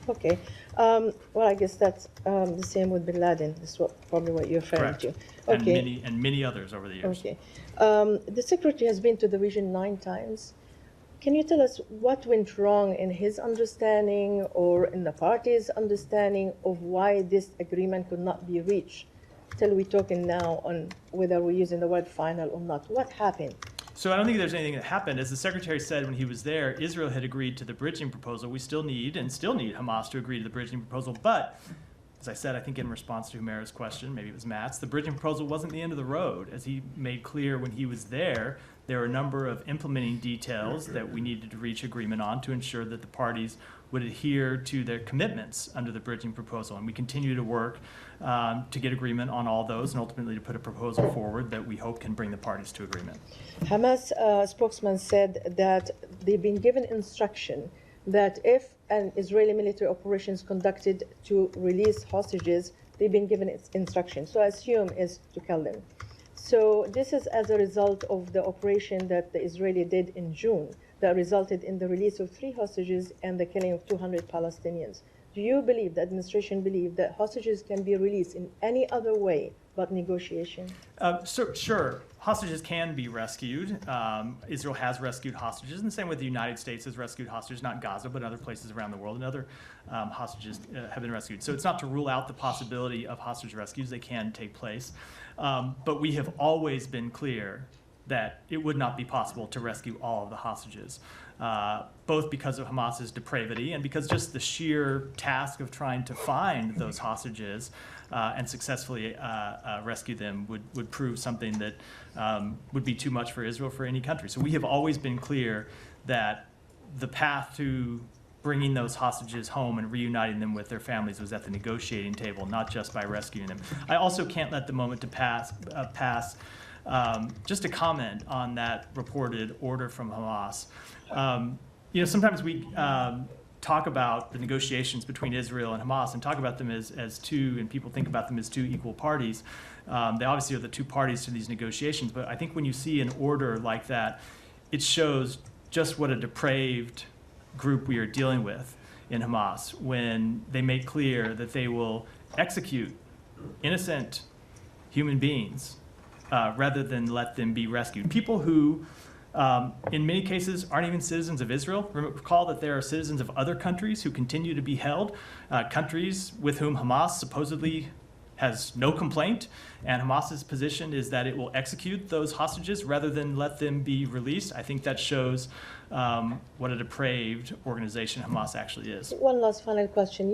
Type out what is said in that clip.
Okay. Well, I guess that's the same with Bin Laden. That's probably what you're referring Correct. to. And Okay. many others over the years. Okay. The secretary has been to the region 9 times. Can you tell us what went wrong in his understanding or in the party's understanding of why this agreement could not be reached? Till we're talking now on whether we're using the word final or not. What happened? So I don't think there's anything that happened. As the secretary said when he was there, Israel had agreed to the bridging proposal. We still need Hamas to agree to the bridging proposal. But as I said, I think in response to Humaira's question, maybe it was Matt's, the bridging proposal wasn't the end of the road. As he made clear when he was there were a number of implementing details that we needed to reach agreement on to ensure that the parties would adhere to their commitments under the bridging proposal. And we continue to work to get agreement on all those and ultimately to put a proposal forward that we hope can bring the parties to agreement. Hamas spokesman said that they've been given instruction that if an Israeli military operation is conducted to release hostages, they've been given its instruction. So I assume is to kill them. So this is as a result of the operation that the Israeli did in June that resulted in the release of 3 hostages and the killing of 200 Palestinians. Do you believe, the administration believe, that hostages can be released in any other way but negotiation? Sure, hostages can be rescued. Israel has rescued hostages, and the same with the United States has rescued hostages, not Gaza, but other places around the world, and other hostages have been rescued. So it's not to rule out the possibility of hostage rescues. They can take place. But we have always been clear that it would not be possible to rescue all of the hostages, both because of Hamas's depravity and because just the sheer task of trying to find those hostages and successfully rescue them would prove something that would be too much for Israel, for any country. So we have always been clear that the path to bringing those hostages home and reuniting them with their families was at the negotiating table, not just by rescuing them. I also can't let the moment to pass just to comment on that reported order from Hamas. Sometimes we talk about the negotiations between Israel and Hamas and talk about them as two, and people think about them as two equal parties. They obviously are the two parties to these negotiations, but I think when you see an order like that, it shows just what a depraved group we are dealing with in Hamas when they make clear that they will execute innocent human beings rather than let them be rescued. People who, in many cases, aren't even citizens of Israel. Recall that there are citizens of other countries who continue to be held, countries with whom Hamas supposedly has no complaint, and Hamas's position is that it will execute those hostages rather than let them be released. I think that shows what a depraved organization Hamas actually is. One last final question.